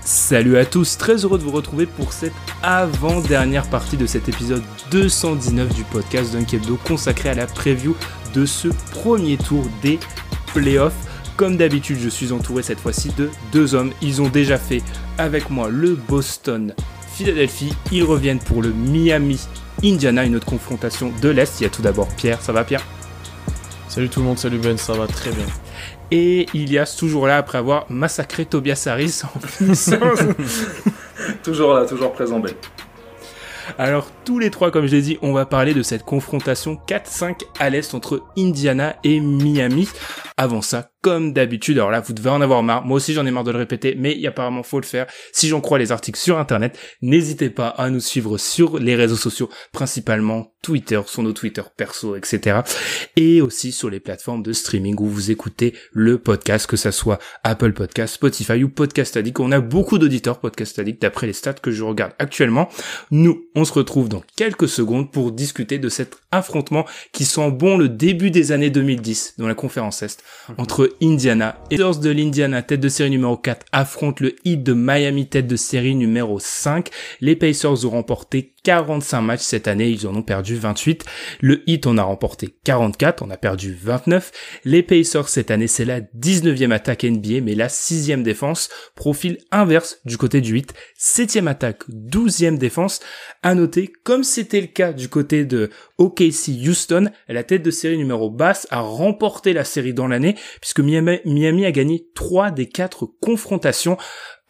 Salut à tous, très heureux de vous retrouver pour cette avant-dernière partie de cet épisode 219 du podcast Dunk Hebdo consacré à la preview de ce premier tour des playoffs. Comme d'habitude, je suis entouré cette fois-ci de deux hommes. Ils ont déjà fait avec moi le Boston Philadelphie. Ils reviennent pour le Miami Indiana, une autre confrontation de l'Est. Il y a tout d'abord Pierre. Ça va Pierre ? Salut tout le monde, salut Ben, ça va très bien. Et Ilias, toujours là après avoir massacré Tobias Harris en finissant. Toujours là, toujours présent Ben. Alors tous les trois, comme je l'ai dit, on va parler de cette confrontation 4-5 à l'Est entre Indiana et Miami. Avant ça, comme d'habitude, alors là vous devez en avoir marre, moi aussi j'en ai marre de le répéter, mais apparemment faut le faire. Si j'en crois les articles sur internet, n'hésitez pas à nous suivre sur les réseaux sociaux, principalement Twitter, sur nos Twitter perso, etc. Et aussi sur les plateformes de streaming où vous écoutez le podcast, que ça soit Apple Podcast, Spotify ou Podcast Addict. On a beaucoup d'auditeurs Podcast Addict d'après les stats que je regarde actuellement. Nous, on se retrouve dans quelques secondes pour discuter de cet affrontement qui sent bon le début des années 2010 dans la conférence Est entre Indiana et les Pacers de l'Indiana, tête de série numéro 4, affrontent le Heat de Miami, tête de série numéro 5. Les Pacers ont remporté 45 matchs cette année, ils en ont perdu 28. Le Heat en a remporté 44, on a perdu 29. Les Pacers cette année, c'est la 19e attaque NBA, mais la 6e défense. Profil inverse du côté du Heat. 7e attaque, 12e défense. À noter, comme c'était le cas du côté de OKC Houston, la tête de série numéro basse a remporté la série dans l'année, puisque Miami a gagné 3 des 4 confrontations.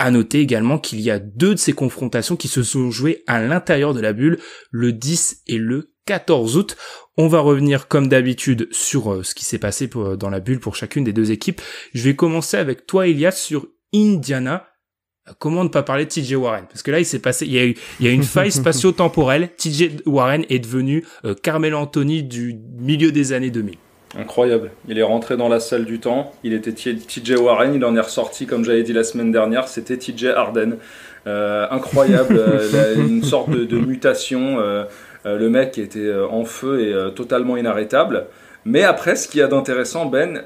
À noter également qu'il y a 2 de ces confrontations qui se sont jouées à l'intérieur de la bulle, le 10 et le 14 août. On va revenir comme d'habitude sur ce qui s'est passé dans la bulle pour chacune des deux équipes. Je vais commencer avec toi, Ilias, sur Indiana. Comment ne pas parler de TJ Warren? Parce que là, il y a une faille spatio-temporelle. TJ Warren est devenu Carmelo Anthony du milieu des années 2000. Incroyable, il est rentré dans la salle du temps, il était TJ Warren, il en est ressorti comme j'avais dit la semaine dernière, c'était TJ Harden. Incroyable, une sorte de mutation, le mec était en feu et totalement inarrêtable. Mais après, ce qu'il y a d'intéressant Ben,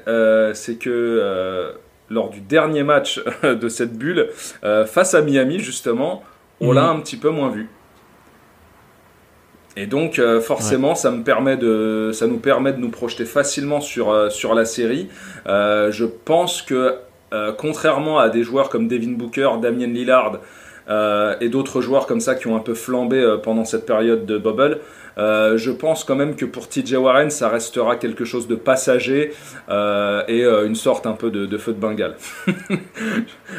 c'est que lors du dernier match de cette bulle, face à Miami justement, on l'a un petit peu moins vu. Et donc forcément, ça nous permet de nous projeter facilement sur la série. Je pense que contrairement à des joueurs comme Devin Booker, Damian Lillard et d'autres joueurs comme ça qui ont un peu flambé pendant cette période de bubble, je pense quand même que pour TJ Warren, ça restera quelque chose de passager et une sorte un peu de feu de Bengale.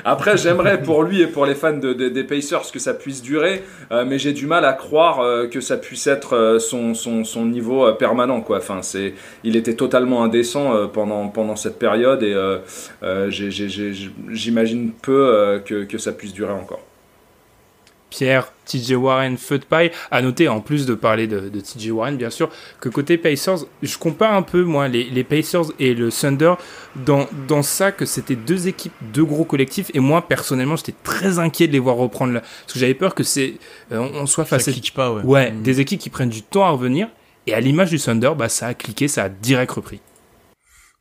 Après, j'aimerais pour lui et pour les fans des Pacers que ça puisse durer, mais j'ai du mal à croire que ça puisse être son niveau permanent, quoi. Enfin, il était totalement indécent pendant cette période et j'imagine peu que ça puisse durer encore. Pierre, TJ Warren, feu de paille. À noter, en plus de parler de TJ Warren, bien sûr, que côté Pacers, je compare un peu, moi, les Pacers et le Thunder dans ça, que c'était deux équipes, deux gros collectifs, et moi, personnellement, j'étais très inquiet de les voir reprendre là, parce que j'avais peur que on soit face à... Ça clique pas, ouais. Ouais, des équipes qui prennent du temps à revenir, et à l'image du Thunder, ça a cliqué, ça a direct repris.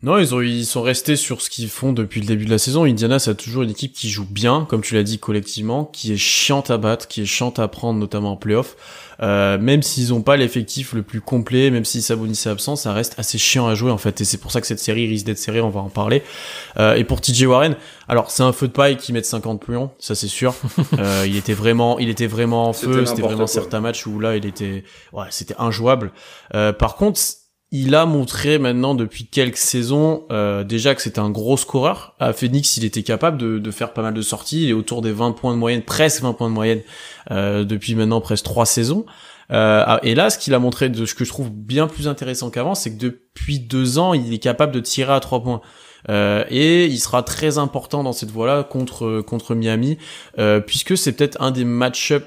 Non, ils sont restés sur ce qu'ils font depuis le début de la saison. Indiana, c'est toujours une équipe qui joue bien, comme tu l'as dit, collectivement, qui est chiante à battre, qui est chiante à prendre, notamment en play-off. Même s'ils ont pas l'effectif le plus complet, même si Sabonis est absent, ça reste assez chiant à jouer, en fait. Et c'est pour ça que cette série risque d'être serrée, on va en parler. Et pour TJ Warren, alors, c'est un feu de paille qui met 50 pions, ça c'est sûr. Il était vraiment en feu, c'était vraiment certains matchs où là, c'était injouable. Par contre, il a montré maintenant depuis quelques saisons déjà que c'était un gros scoreur. À Phoenix, il était capable de faire pas mal de sorties. Il est autour des 20 points de moyenne, presque 20 points de moyenne depuis maintenant presque 3 saisons. Et là, ce qu'il a montré, de ce que je trouve bien plus intéressant qu'avant, c'est que depuis 2 ans, il est capable de tirer à 3 points. Et il sera très important dans cette voie-là contre Miami, puisque c'est peut-être un des match-ups,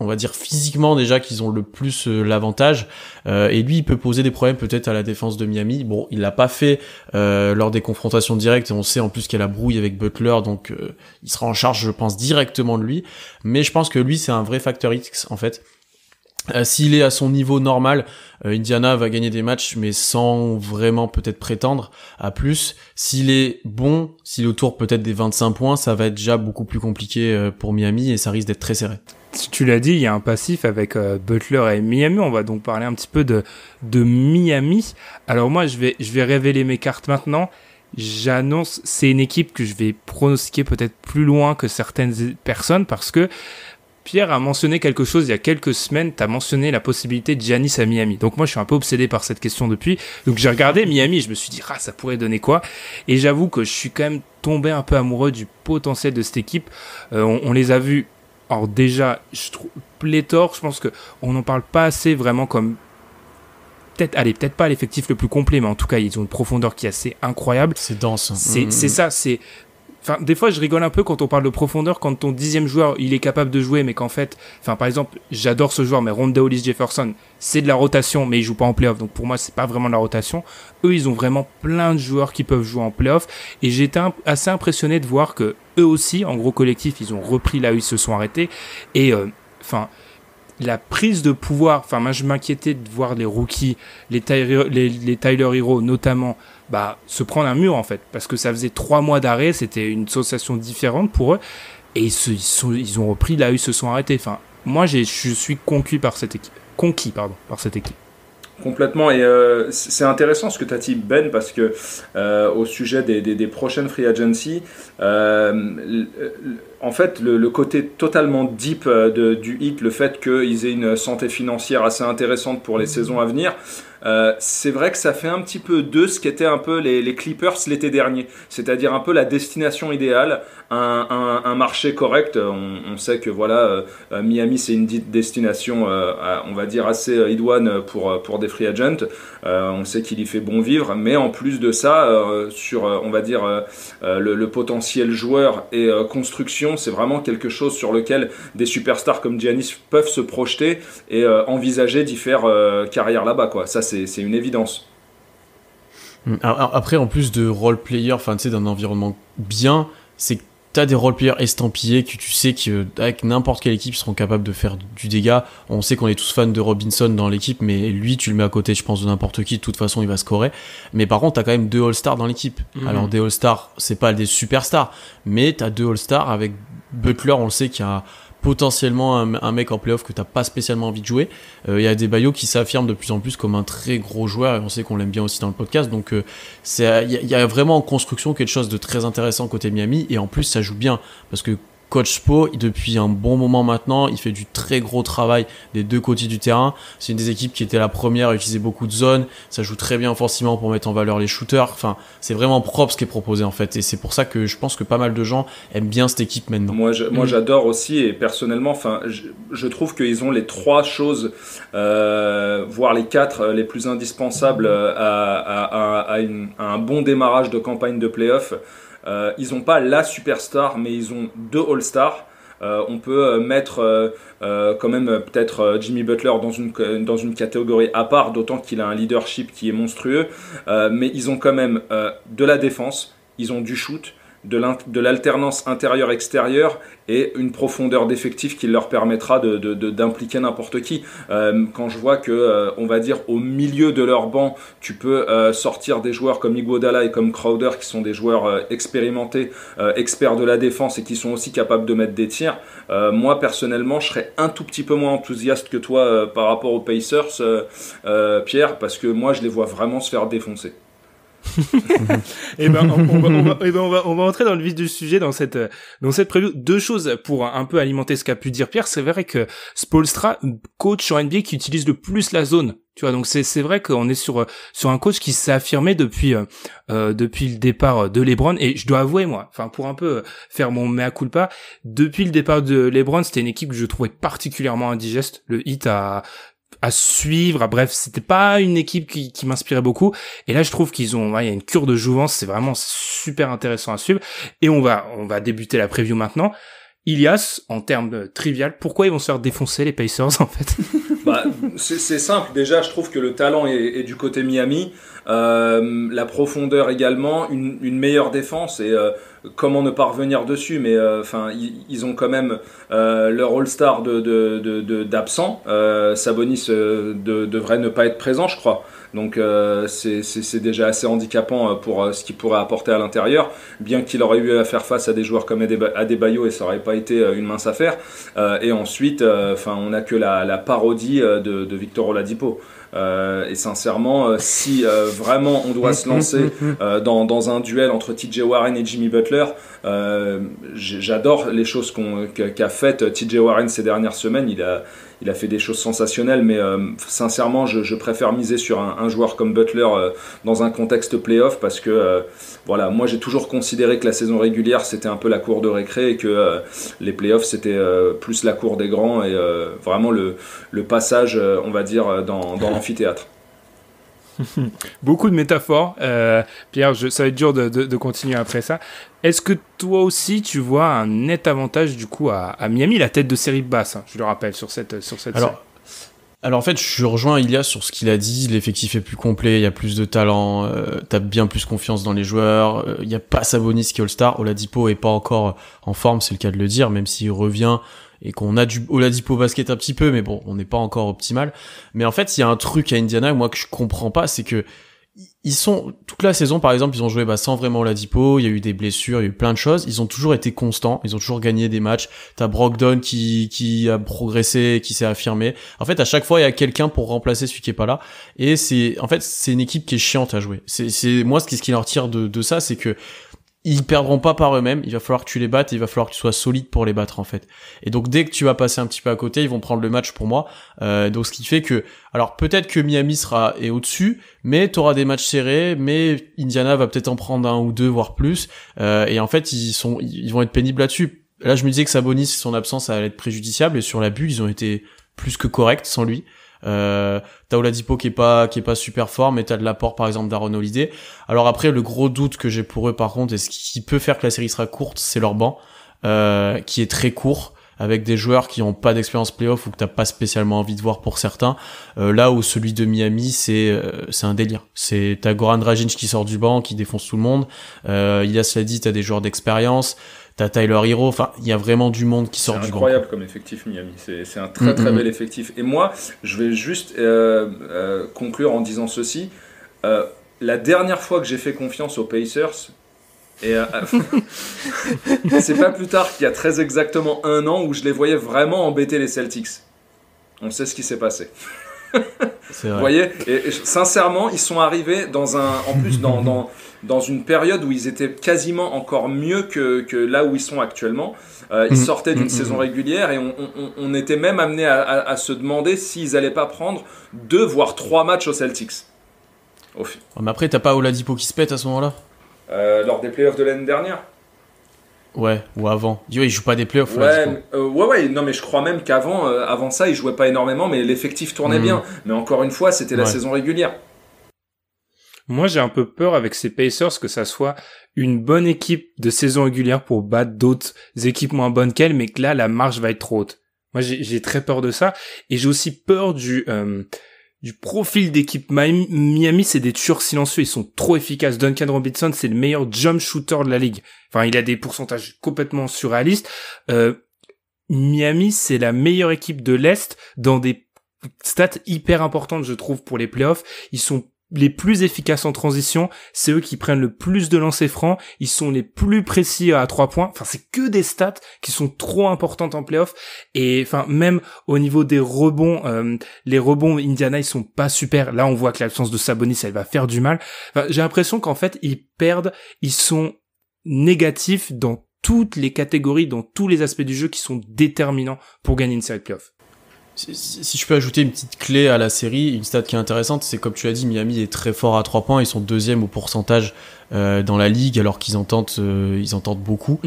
on va dire physiquement déjà, qu'ils ont le plus l'avantage, et lui il peut poser des problèmes peut-être à la défense de Miami. Bon, il l'a pas fait lors des confrontations directes, et on sait en plus qu'il y a la brouille avec Butler, donc il sera en charge, je pense, directement de lui, mais je pense que lui c'est un vrai facteur X en fait. S'il est à son niveau normal, Indiana va gagner des matchs, mais sans vraiment peut-être prétendre à plus. S'il est bon, s'il est autour peut-être des 25 points, ça va être déjà beaucoup plus compliqué pour Miami et ça risque d'être très serré. Tu l'as dit, il y a un passif avec Butler et Miami. On va donc parler un petit peu de Miami. Alors moi, je vais révéler mes cartes maintenant. J'annonce, c'est une équipe que je vais pronostiquer peut-être plus loin que certaines personnes parce que Pierre a mentionné quelque chose il y a quelques semaines. T'as mentionné la possibilité de Giannis à Miami. Donc moi, je suis un peu obsédé par cette question depuis. Donc j'ai regardé Miami et je me suis dit, ça pourrait donner quoi? Et j'avoue que je suis quand même tombé un peu amoureux du potentiel de cette équipe. On les a vus. Alors déjà, je trouve pléthore. Je pense que on n'en parle pas assez vraiment comme peut-être pas l'effectif le plus complet, mais en tout cas, ils ont une profondeur qui est assez incroyable. C'est dense. C'est ça, Enfin, des fois, je rigole un peu quand on parle de profondeur, quand ton 10e joueur, il est capable de jouer, mais qu'en fait, par exemple, j'adore ce joueur, mais Rondae Hollis-Jefferson, c'est de la rotation, mais il joue pas en playoff, donc pour moi, c'est pas vraiment de la rotation. Eux, ils ont vraiment plein de joueurs qui peuvent jouer en playoff, et j'étais assez impressionné de voir que eux aussi, en gros collectif, ils ont repris là où ils se sont arrêtés, et la prise de pouvoir, moi je m'inquiétais de voir les rookies, les Tyler Hero notamment, se prendre un mur en fait, parce que ça faisait 3 mois d'arrêt, c'était une sensation différente pour eux, et ils ont repris là où ils se sont arrêtés. Moi je suis conquis par cette équipe. Complètement, et c'est intéressant ce que tu as dit, Ben, parce que au sujet des prochaines free agency, en fait, le côté totalement deep du Heat, le fait qu'ils aient une santé financière assez intéressante pour les saisons à venir, c'est vrai que ça fait un petit peu de ce qu'étaient un peu les Clippers l'été dernier, c'est-à-dire un peu la destination idéale, un marché correct. On sait que voilà, Miami c'est une destination, on va dire assez idoine pour des free agents. On sait qu'il y fait bon vivre, mais en plus de ça, sur on va dire le potentiel joueur et construction, c'est vraiment quelque chose sur lequel des superstars comme Giannis peuvent se projeter et envisager d'y faire carrière là-bas, quoi. Ça, c'est une évidence. Alors, après, en plus de role player, d'un environnement bien, c'est que t'as des role players estampillés que tu sais qu'avec n'importe quelle équipe ils seront capables de faire du dégât. On sait qu'on est tous fans de Robinson dans l'équipe, mais lui tu le mets à côté, je pense, de n'importe qui, de toute façon il va scorer. Mais par contre t'as quand même 2 All-Stars dans l'équipe. Alors des All-Stars, c'est pas des superstars, mais t'as 2 All-Stars avec Butler, on le sait qu'il y a potentiellement un mec en playoff que t'as pas spécialement envie de jouer. Il y a Adebayo qui s'affirme de plus en plus comme un très gros joueur, et on sait qu'on l'aime bien aussi dans le podcast, donc il y a vraiment en construction quelque chose de très intéressant côté Miami, et en plus ça joue bien parce que Coach Spo, depuis un bon moment maintenant, il fait du très gros travail des deux côtés du terrain. C'est une des équipes qui était la première à utiliser beaucoup de zones. Ça joue très bien offensivement pour mettre en valeur les shooters. C'est vraiment propre ce qui est proposé en fait. Et c'est pour ça que je pense que pas mal de gens aiment bien cette équipe maintenant. Moi j'adore aussi, et personnellement, je trouve qu'ils ont les 3 choses, voire les 4 les plus indispensables à un bon démarrage de campagne de play-off. Ils n'ont pas la superstar, mais ils ont 2 All-Stars. On peut mettre quand même peut-être Jimmy Butler dans une catégorie à part, d'autant qu'il a un leadership qui est monstrueux. Mais ils ont quand même de la défense, ils ont du shoot, de l'alternance intérieure-extérieure et une profondeur d'effectif qui leur permettra d'impliquer n'importe qui. Quand je vois que, on va dire, au milieu de leur banc, tu peux sortir des joueurs comme Iguodala et comme Crowder, qui sont des joueurs expérimentés, experts de la défense et qui sont aussi capables de mettre des tirs. Moi, personnellement, je serais un tout petit peu moins enthousiaste que toi par rapport aux Pacers, Pierre, parce que moi, je les vois vraiment se faire défoncer. On va entrer dans le vif du sujet dans cette preview. 2 choses pour un peu alimenter ce qu'a pu dire Pierre. C'est vrai que Spoelstra, coach en NBA qui utilise le plus la zone. Tu vois, donc c'est vrai qu'on est sur un coach qui s'est affirmé depuis le départ de LeBron, et je dois avouer, moi, pour un peu faire mon mea culpa, depuis le départ de LeBron, c'était une équipe que je trouvais particulièrement indigeste. Le Heat à suivre, bref, c'était pas une équipe qui m'inspirait beaucoup, et là je trouve il y a une cure de jouvence, c'est vraiment super intéressant à suivre, et on va débuter la preview maintenant. Ilias, en termes trivial, pourquoi ils vont se faire défoncer les Pacers en fait? C'est simple, déjà je trouve que le talent est du côté Miami. la profondeur également, une meilleure défense et comment ne pas revenir dessus, mais enfin ils ont quand même leur All-Star d'absent. Sabonis devrait ne pas être présent, je crois. Donc c'est déjà assez handicapant pour ce qu'il pourrait apporter à l'intérieur, bien qu'il aurait eu à faire face à des joueurs comme Adebayo et ça n'aurait pas été une mince affaire. Et ensuite, on n'a que la parodie de Victor Oladipo. Et sincèrement, si vraiment on doit se lancer dans un duel entre TJ Warren et Jimmy Butler, j'adore les choses qu'a faites TJ Warren ces dernières semaines. Il a fait des choses sensationnelles, mais sincèrement, je préfère miser sur un joueur comme Butler dans un contexte playoff parce que voilà, moi j'ai toujours considéré que la saison régulière c'était un peu la cour de récré et que les playoffs c'était plus la cour des grands et vraiment le passage, on va dire, dans l'amphithéâtre. Beaucoup de métaphores. Pierre, ça va être dur de continuer après ça. Est-ce que toi aussi tu vois un net avantage du coup à Miami, la tête de série basse, hein, je le rappelle, sur cette série. Alors en fait, je rejoins Ilias sur ce qu'il a dit, l'effectif est plus complet, il y a plus de talent, t'as bien plus confiance dans les joueurs, il y a pas Sabonis qui est All-Star, Oladipo est pas encore en forme, c'est le cas de le dire, même s'il revient et qu'on a du Oladipo basket un petit peu, mais bon, on n'est pas encore optimal. Mais en fait, il y a un truc à Indiana, moi, que je comprends pas, c'est que ils sont, toute la saison, par exemple, ils ont joué sans vraiment Oladipo, il y a eu des blessures, il y a eu plein de choses, ils ont toujours été constants, ils ont toujours gagné des matchs. T'as Brogdon qui a progressé, qui s'est affirmé. En fait, à chaque fois, il y a quelqu'un pour remplacer celui qui est pas là. Et c'est une équipe qui est chiante à jouer. Moi, ce qui leur tire de ça, c'est que ils perdront pas par eux-mêmes, il va falloir que tu les battes, il va falloir que tu sois solide pour les battre en fait. Et donc dès que tu vas passer un petit peu à côté, ils vont prendre le match pour moi. Donc ce qui fait que, alors peut-être que Miami est au-dessus, mais t'auras des matchs serrés, mais Indiana va peut-être en prendre un ou deux voire plus. Et en fait ils vont être pénibles là-dessus. Là je me disais que Sabonis, son absence ça allait être préjudiciable, et sur l'abus ils ont été plus que corrects sans lui. T'as Oladipo qui est pas super fort, mais t'as de l'apport par exemple d'Aaron Holiday. Alors après, le gros doute que j'ai pour eux par contre, et ce qui peut faire que la série sera courte, c'est leur banc qui est très court, avec des joueurs qui ont pas d'expérience playoff ou que t'as pas spécialement envie de voir pour certains. Là où celui de Miami, c'est un délire. T'as Goran Dragic qui sort du banc, qui défonce tout le monde. Ilias l'a dit, t'as des joueurs d'expérience. T'as Tyler Hero, enfin, il y a vraiment du monde qui sort du banc. C'est incroyable comme effectif Miami, c'est un très très bel effectif. Et moi, je vais juste conclure en disant ceci. La dernière fois que j'ai fait confiance aux Pacers, et c'est pas plus tard qu'il y a très exactement un an où je les voyais vraiment embêter les Celtics. On sait ce qui s'est passé. C'est vrai. Vous voyez, et sincèrement, ils sont arrivés dans une période où ils étaient quasiment encore mieux que là où ils sont actuellement. Ils sortaient d'une saison régulière et on était même amené à se demander s'ils n'allaient pas prendre 2 voire 3 matchs aux Celtics. Mais après, t'as pas Oladipo qui se pète à ce moment-là lors des playoffs de l'année dernière. Ouais, ou avant. Il joue pas des playoffs. Ouais, non, mais je crois même avant ça, il jouait pas énormément, mais l'effectif tournait bien. Mais encore une fois, c'était la saison régulière. Moi, j'ai un peu peur avec ces Pacers que ça soit une bonne équipe de saison régulière pour battre d'autres équipes moins bonnes qu'elles, mais que là, la marge va être trop haute. Moi, j'ai très peur de ça. Et j'ai aussi peur du profil d'équipe. Miami, c'est des tueurs silencieux. Ils sont trop efficaces. Duncan Robinson, c'est le meilleur jump shooter de la ligue. Enfin, il a des pourcentages complètement surréalistes. Miami, c'est la meilleure équipe de l'Est dans des stats hyper importantes, je trouve, pour les playoffs. Ils sont les plus efficaces en transition, c'est eux qui prennent le plus de lancers francs, ils sont les plus précis à 3 points, enfin c'est que des stats qui sont trop importantes en playoff, et enfin même au niveau des rebonds, les rebonds Indiana ils sont pas super, là on voit que l'absence de Sabonis elle va faire du mal, enfin, j'ai l'impression qu'en fait ils sont négatifs dans toutes les catégories, dans tous les aspects du jeu qui sont déterminants pour gagner une série de playoff. Si je peux ajouter une petite clé à la série, une stat qui est intéressante, c'est comme tu l'as dit, Miami est très fort à 3 points, ils sont 2e au pourcentage dans la ligue alors qu'ils en tentent beaucoup.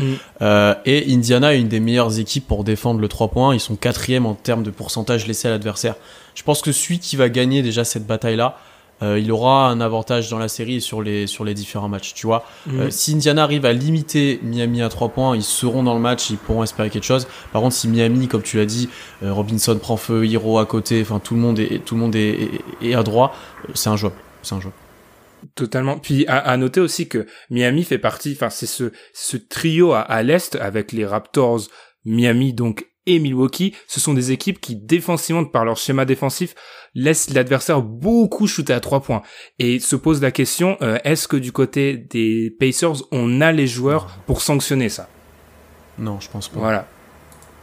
Et Indiana est une des meilleures équipes pour défendre le 3 points, ils sont 4e en termes de pourcentage laissé à l'adversaire. Je pense que celui qui va gagner déjà cette bataille-là, il aura un avantage dans la série et sur les différents matchs, tu vois. Si Indiana arrive à limiter Miami à 3 points, ils seront dans le match, ils pourront espérer quelque chose. Par contre, si Miami, comme tu l'as dit, Robinson prend feu, Hero à côté, enfin tout le monde est à droit, c'est injouable. Totalement. Puis à noter aussi que Miami fait partie, enfin c'est ce trio à l'est avec les Raptors, Miami donc et Milwaukee, ce sont des équipes qui défensivement par leur schéma défensif laissent l'adversaire beaucoup shooter à 3 points et se pose la question est-ce que du côté des Pacers on a les joueurs pour sanctionner ça? Non, je pense pas. Voilà.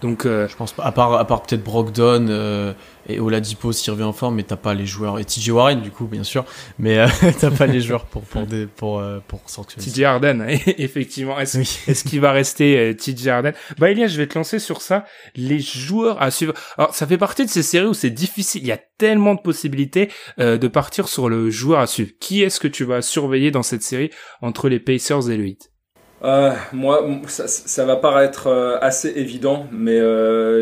Donc je pense pas, à part peut-être Brogdon et Oladipo s'il revient en forme, mais t'as pas les joueurs, et TJ Warren du coup bien sûr, mais t'as pas les joueurs pour sanctionner. TJ Harden effectivement, est-ce qu'il va rester TJ Harden? Bah Elias, je vais te lancer sur ça, les joueurs à suivre. Alors ça fait partie de ces séries où c'est difficile, il y a tellement de possibilités de partir sur le joueur à suivre. Qui est-ce que tu vas surveiller dans cette série entre les Pacers et le Heat? Moi, ça va paraître assez évident, mais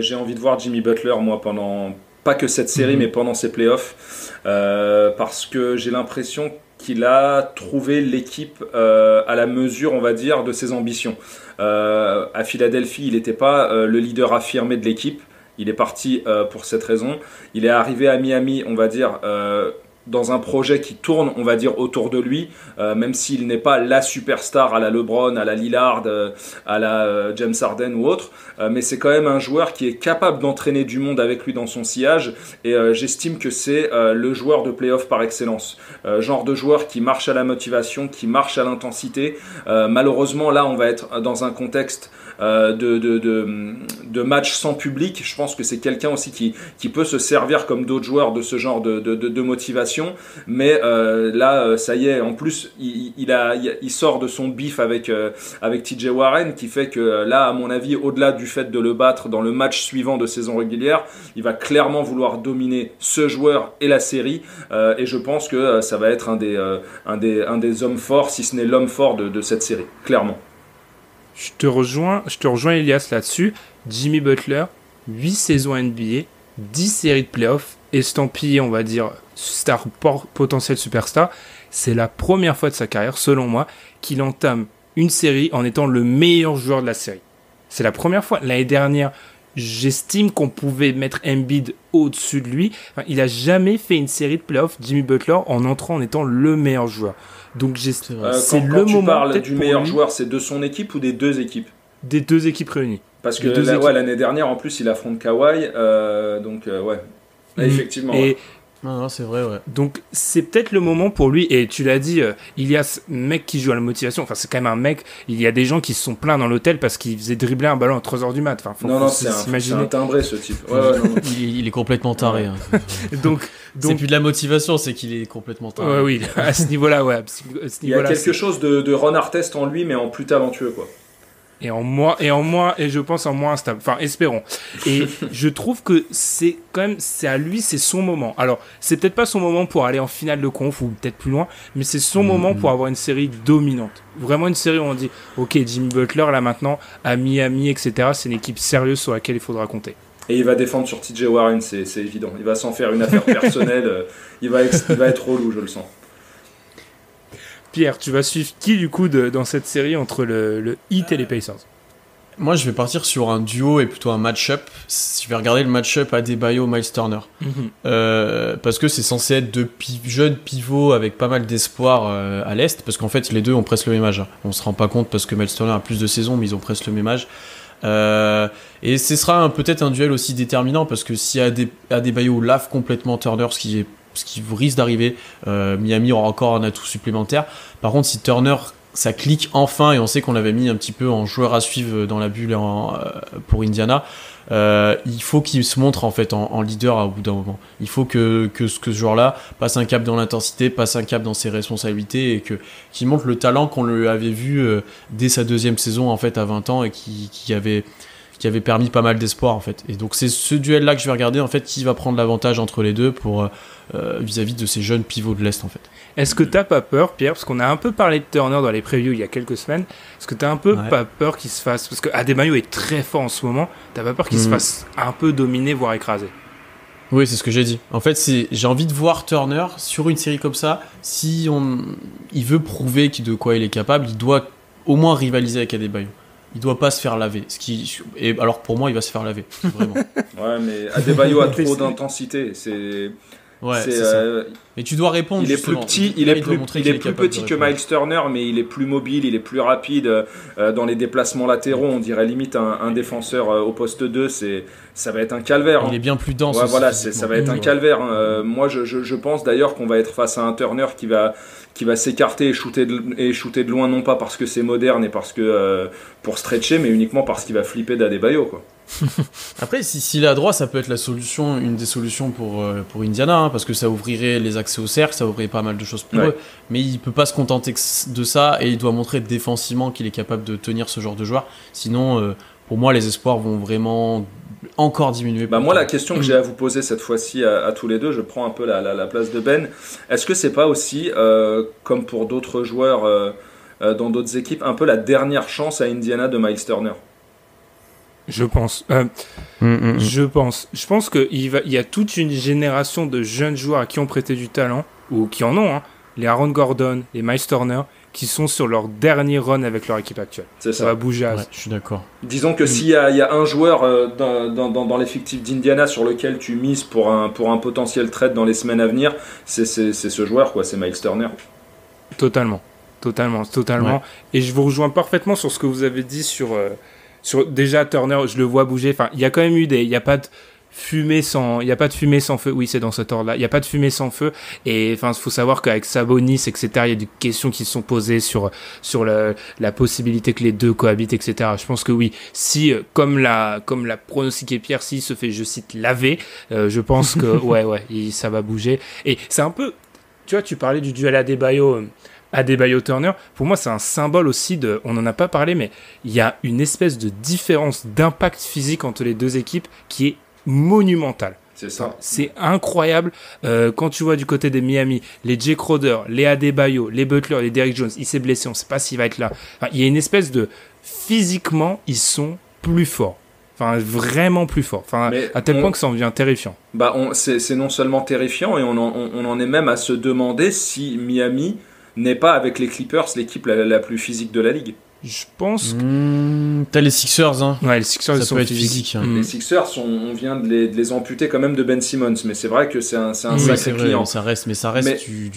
j'ai envie de voir Jimmy Butler, moi, pendant pas que cette série, mais pendant ses playoffs, parce que j'ai l'impression qu'il a trouvé l'équipe à la mesure, on va dire, de ses ambitions. À Philadelphie, il n'était pas le leader affirmé de l'équipe. Il est parti pour cette raison. Il est arrivé à Miami, on va dire, dans un projet qui tourne, on va dire, autour de lui, même s'il n'est pas la superstar à la LeBron, à la Lillard, à la James Harden ou autre, mais c'est quand même un joueur qui est capable d'entraîner du monde avec lui dans son sillage, et j'estime que c'est le joueur de playoff par excellence. Genre de joueur qui marche à la motivation, qui marche à l'intensité. Malheureusement, là, on va être dans un contexte de match sans public. Je pense que c'est quelqu'un aussi qui peut se servir comme d'autres joueurs de ce genre de motivation, mais là ça y est, en plus il sort de son bif avec TJ Warren, qui fait que là, à mon avis, au-delà du fait de le battre dans le match suivant de saison régulière, il va clairement vouloir dominer ce joueur et la série, et je pense que ça va être un des hommes forts, si ce n'est l'homme fort de cette série, clairement. Je te rejoins Elias là-dessus. Jimmy Butler, 8 saisons NBA, 10 séries de playoffs, estampillé, on va dire, potentiel superstar. C'est la première fois de sa carrière, selon moi, qu'il entame une série en étant le meilleur joueur de la série. C'est la première fois. L'année dernière, j'estime qu'on pouvait mettre Embiid au-dessus de lui. Enfin, il a jamais fait une série de playoffs, Jimmy Butler, en entrant en étant le meilleur joueur. Donc c'est quand le tu moment. Parles du meilleur joueur, c'est de son équipe ou des deux équipes? Des deux équipes réunies. Parce que l'année dernière, en plus, il affronte Kawhi, donc ouais. Effectivement. Et ouais. Non, c'est vrai, ouais. donc c'est peut-être le moment pour lui, et tu l'as dit, il y a ce mec qui joue à la motivation, enfin c'est quand même un mec, il y a des gens qui se sont plaints dans l'hôtel parce qu'il faisait dribbler un ballon à 3h du mat. Enfin, non, c'est un timbré, ce type. Ouais, non. Il est complètement taré. Hein. donc c'est plus de la motivation, c'est qu'il est complètement taré. Ouais, oui, à ce niveau-là, ouais. Il y a quelque chose de Ron Artest en lui, mais en plus talentueux, quoi. Et je pense en moins instable. Enfin, espérons. Et je trouve que c'est à lui, c'est son moment. Alors, c'est peut-être pas son moment pour aller en finale de conf ou peut-être plus loin, mais c'est son moment pour avoir une série dominante. Vraiment une série où on dit, ok, Jimmy Butler, là maintenant, à Miami, etc., c'est une équipe sérieuse sur laquelle il faudra compter. Et il va défendre sur TJ Warren, c'est évident. Il va s'en faire une affaire personnelle. Il va être relou, je le sens. Pierre, tu vas suivre qui du coup dans cette série entre le Heat et les Pacers? Moi, je vais partir sur un duo et plutôt un match-up. Je vais regarder le match-up Adebayo-Miles Turner. Parce que c'est censé être deux jeunes pivots avec pas mal d'espoir à l'Est. Parce qu'en fait, les deux ont presque le même âge. On se rend pas compte parce que Miles Turner a plus de saisons, mais ils ont presque le même âge. Et ce sera peut-être un duel aussi déterminant parce que si Adebayo lave complètement Turner, ce qui risque d'arriver, Miami aura encore un atout supplémentaire. Par contre, si Turner, ça clique enfin, et on sait qu'on l'avait mis un petit peu en joueur à suivre dans la bulle pour Indiana, il faut qu'il se montre en fait en leader au bout d'un moment. Il faut que ce joueur-là passe un cap dans l'intensité, passe un cap dans ses responsabilités, et qu'il montre le talent qu'on lui avait vu dès sa deuxième saison en fait à 20 ans, et qui avait permis pas mal d'espoir en fait. Et donc c'est ce duel-là que je vais regarder en fait, qui va prendre l'avantage entre les deux pour vis-à-vis de ces jeunes pivots de l'Est en fait. Est-ce que t'as pas peur, Pierre, parce qu'on a un peu parlé de Turner dans les previews il y a quelques semaines, est-ce que t'as un peu pas peur qu'il se fasse, parce que Adebayo est très fort en ce moment, t'as pas peur qu'il se fasse un peu dominer, voire écraser? Oui, c'est ce que j'ai dit. En fait, j'ai envie de voir Turner sur une série comme ça. Si il veut prouver de quoi il est capable, il doit au moins rivaliser avec Adebayo. Il doit pas se faire laver. Et alors pour moi, il va se faire laver. Vraiment. Ouais, mais Adebayo a trop d'intensité. Ouais, c'est ça. Mais tu dois répondre. Il est plus petit, il est plus petit que Miles Turner, mais il est plus mobile, il est plus rapide dans les déplacements latéraux. On dirait limite un défenseur au poste 2. Ça va être un calvaire. Il est bien plus dense. Ouais, voilà, ça va être un calvaire. Moi, je pense d'ailleurs qu'on va être face à un Turner qui va s'écarter et shooter de loin, non pas parce que c'est moderne et parce que pour stretcher, mais uniquement parce qu'il va flipper d'Adebayo, quoi. Après, s'il est à droite, ça peut être une des solutions pour Indiana, hein, parce que ça ouvrirait les accès au cercle, ça ouvrirait pas mal de choses pour eux. Mais il peut pas se contenter de ça, et il doit montrer défensivement qu'il est capable de tenir ce genre de joueur. Sinon, pour moi, les espoirs vont vraiment encore diminuer. Moi, la question que j'ai à vous poser cette fois-ci à tous les deux, je prends un peu la place de Ben. Est-ce que c'est pas aussi, comme pour d'autres joueurs dans d'autres équipes, un peu la dernière chance à Indiana de Miles Turner ? Je pense. Je pense qu'il y a toute une génération de jeunes joueurs à qui on prêtait du talent, ou qui en ont, hein, les Aaron Gordon, les Miles Turner, qui sont sur leur dernier run avec leur équipe actuelle. Ça va bouger. Ouais, je suis d'accord. Disons que s'il y a un joueur dans l'effectif d'Indiana sur lequel tu mises pour un potentiel trade dans les semaines à venir, c'est ce joueur, quoi, c'est Miles Turner. Totalement. Ouais. Et je vous rejoins parfaitement sur ce que vous avez dit sur déjà Turner, je le vois bouger. Enfin, il y a quand même eu il y a pas de fumée sans feu. Oui, c'est dans cet ordre-là. Il y a pas de fumée sans feu. Et enfin, faut savoir qu'avec Sabonis, etc., il y a des questions qui se sont posées sur la possibilité que les deux cohabitent, etc. Je pense que oui, si comme l'a pronostiqué Pierre, s'il se fait, je cite, laver, je pense que ça va bouger. Et c'est un peu, tu vois, tu parlais du duel Adebayo Turner, pour moi c'est un symbole aussi on n'en a pas parlé, mais il y a une espèce de différence d'impact physique entre les deux équipes qui est monumentale. C'est ça. C'est incroyable. Quand tu vois du côté des Miami, les Jay Crowder, les Adebayo, les Butler, les Derrick Jones, il s'est blessé, on ne sait pas s'il va être là. Enfin, il y a une espèce de... Physiquement, ils sont plus forts. Enfin, vraiment plus fort. Enfin, à tel point que ça en devient terrifiant. C'est non seulement terrifiant, et on en est même à se demander si Miami n'est pas, avec les Clippers, l'équipe la plus physique de la ligue. Je pense t'as les Sixers, hein. Ouais, les Sixers, ça ils sont peut être physiques. physique, hein. Les Sixers, on vient de les amputer quand même de Ben Simmons, mais c'est vrai que c'est un sacré client. Ça reste du...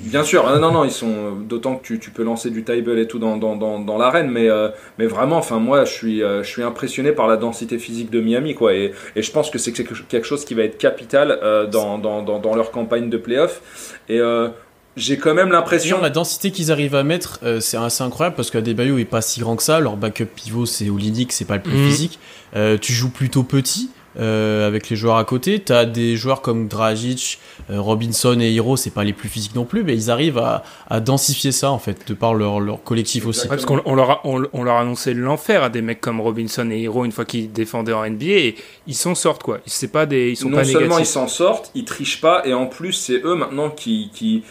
Bien sûr, non, ils sont, d'autant que tu peux lancer du table et tout dans l'arène, mais vraiment, enfin moi, je suis impressionné par la densité physique de Miami, quoi, et je pense que c'est quelque chose qui va être capital dans leur campagne de playoff, et j'ai quand même l'impression... La densité qu'ils arrivent à mettre, c'est assez incroyable, parce qu'Adebayo est pas si grand que ça. Leur backup pivot, c'est Olynyk, c'est pas le plus physique. Tu joues plutôt petit avec les joueurs à côté. T'as des joueurs comme Dragic, Robinson et Hero, c'est pas les plus physiques non plus, mais ils arrivent à densifier ça, en fait, de par leur collectif aussi. Ouais, parce qu'on leur a annoncé l'enfer à des mecs comme Robinson et Hero une fois qu'ils défendaient en NBA, et ils s'en sortent, quoi. Ils sont pas négatifs. Non seulement ils s'en sortent, ils trichent pas, et en plus c'est eux maintenant qui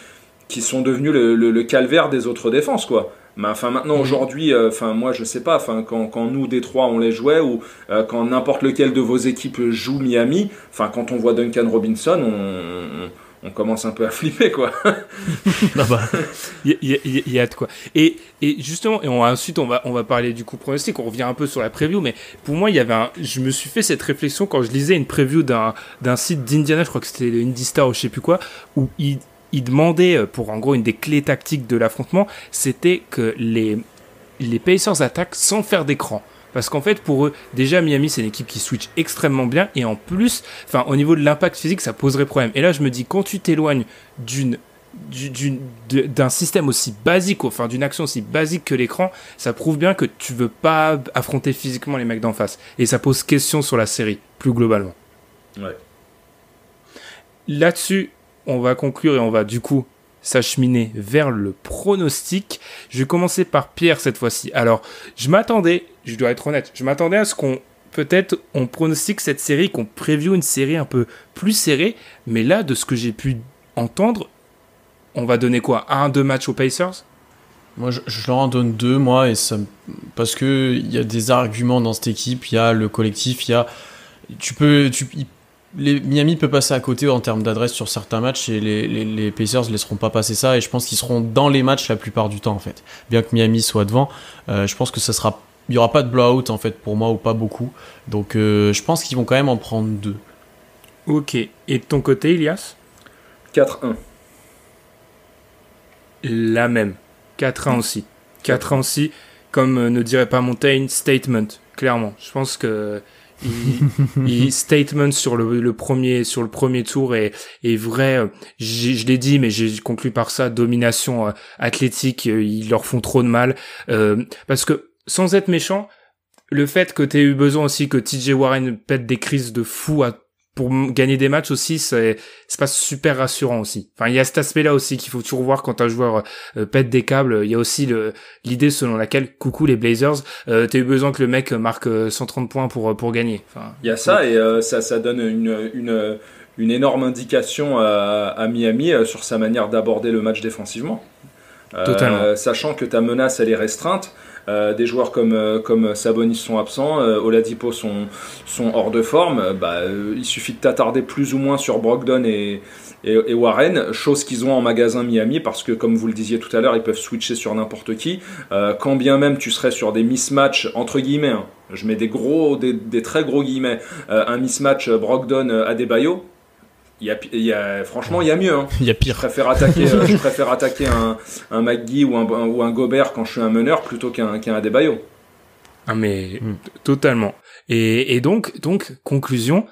sont devenus le calvaire des autres défenses, quoi. Mais enfin maintenant aujourd'hui, moi je sais pas, quand nous Détroit on les jouait, ou quand n'importe lequel de vos équipes joue Miami, quand on voit Duncan Robinson, on commence un peu à flipper, quoi. Il y a de quoi. Et justement, ensuite on va parler du coup pronostic, on revient un peu sur la preview, mais pour moi je me suis fait cette réflexion quand je lisais une preview d'un site d'Indiana, je crois que c'était le IndyStar ou je sais plus quoi, où il demandait, pour en gros une des clés tactiques de l'affrontement, c'était que les Pacers attaquent sans faire d'écran. Parce qu'en fait, pour eux, déjà Miami, c'est une équipe qui switch extrêmement bien, et en plus, au niveau de l'impact physique, ça poserait problème. Et là, je me dis, quand tu t'éloignes d'un système aussi basique, d'une action aussi basique que l'écran, ça prouve bien que tu veux pas affronter physiquement les mecs d'en face. Et ça pose question sur la série, plus globalement. Ouais. Là-dessus, on va conclure et on va du coup s'acheminer vers le pronostic. Je vais commencer par Pierre cette fois-ci. Alors, je dois être honnête, je m'attendais à ce qu'on pronostique cette série, qu'on preview une série un peu plus serrée, mais là, de ce que j'ai pu entendre, on va donner quoi, 1-2 matchs aux Pacers ? Moi, je leur en donne 2, moi, parce que il y a des arguments dans cette équipe, il y a le collectif, Miami peut passer à côté en termes d'adresse sur certains matchs, et les Pacers ne laisseront pas passer ça, et je pense qu'ils seront dans les matchs la plupart du temps, en fait. Bien que Miami soit devant, je pense que il n'y aura pas de blowout, en fait, pour moi, ou pas beaucoup. Donc je pense qu'ils vont quand même en prendre 2. Ok. Et de ton côté, Ilias ? 4-1. La même. 4-1 aussi. 4-1 aussi. Comme ne dirait pas Montaigne, statement. Clairement. Je pense que statement sur le premier tour est vrai. Je l'ai dit, mais j'ai conclu par ça, domination athlétique. Ils leur font trop de mal. Parce que, sans être méchant, le fait que t'aies eu besoin aussi que TJ Warren pète des crises de fou pour gagner des matchs aussi, c'est pas super rassurant aussi. Enfin, il y a cet aspect-là aussi qu'il faut toujours voir quand un joueur pète des câbles. Il y a aussi l'idée selon laquelle, coucou les Blazers, t'as eu besoin que le mec marque 130 points pour gagner. Enfin, il y a ça, et ça donne une énorme indication à Miami sur sa manière d'aborder le match défensivement. Totalement. Sachant que ta menace, elle est restreinte. Des joueurs comme Sabonis sont absents, Oladipo sont hors de forme, il suffit de t'attarder plus ou moins sur Brogdon et Warren, chose qu'ils ont en magasin Miami, parce que comme vous le disiez tout à l'heure, ils peuvent switcher sur n'importe qui, quand bien même tu serais sur des mismatchs entre guillemets, hein, je mets des très gros guillemets, un mismatch Brogdon-Adebayo. Franchement, il y a mieux. Hein. Il y a pire. Je préfère attaquer un McGee ou un Gobert quand je suis un meneur plutôt qu'un Adebayo. Ah mais totalement. Et donc conclusion,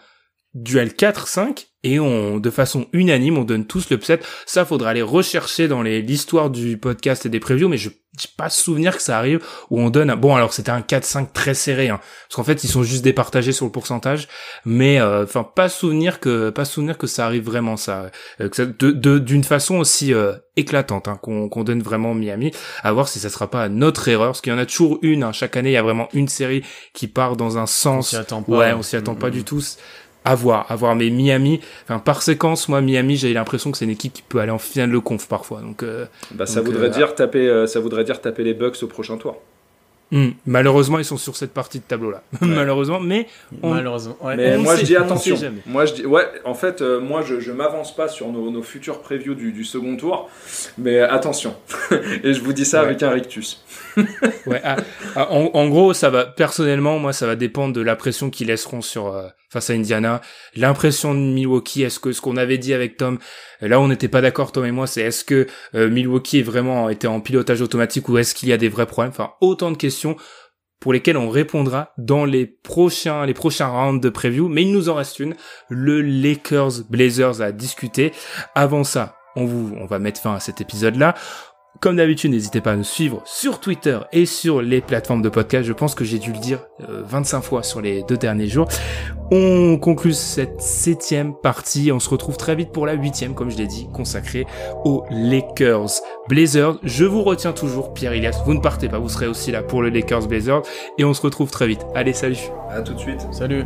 duel 4-5 et de façon unanime, on donne tous l'upset. Ça, faudra aller rechercher dans l'histoire du podcast et des previews, mais je n'ai pas souvenir que ça arrive où on donne... Bon, alors c'était un 4-5 très serré, hein, parce qu'en fait, ils sont juste départagés sur le pourcentage, mais pas souvenir que ça arrive vraiment, ça, d'une façon aussi éclatante, hein, qu'on donne vraiment Miami. À voir si ça sera pas notre erreur, parce qu'il y en a toujours une, hein, chaque année, il y a vraiment une série qui part dans un sens... On s'y attend pas. Ouais, on s'y attend pas du tout. À voir. Mais Miami, par séquence, moi, Miami, j'ai l'impression que c'est une équipe qui peut aller en finale de conf parfois. Donc, ça voudrait dire taper les Bucks au prochain tour. Malheureusement, ils sont sur cette partie de tableau-là. Ouais. Malheureusement, mais ouais. Mais moi, je dis attention. Moi, je dis en fait, moi, je m'avance pas sur nos futurs previews du second tour, mais attention. Et je vous dis ça avec un rictus. Ouais. En gros, ça va. Personnellement, moi, ça va dépendre de la pression qu'ils laisseront face à Indiana. L'impression de Milwaukee, est-ce que ce qu'on avait dit avec Tom, là, on n'était pas d'accord, Tom et moi, c'est est-ce que Milwaukee est vraiment été en pilotage automatique ou est-ce qu'il y a des vrais problèmes? Enfin, autant de questions pour lesquelles on répondra dans les prochains rounds de preview. Mais il nous en reste une, le Lakers Blazers à discuter. Avant ça, on va mettre fin à cet épisode-là. Comme d'habitude, n'hésitez pas à nous suivre sur Twitter et sur les plateformes de podcast. Je pense que j'ai dû le dire 25 fois sur les 2 derniers jours. On conclut cette 7e partie. On se retrouve très vite pour la 8e, comme je l'ai dit, consacrée aux Lakers Blazers. Je vous retiens toujours, Pierre Ilias. Vous ne partez pas, vous serez aussi là pour le Lakers Blazers. Et on se retrouve très vite. Allez, salut. À tout de suite. Salut.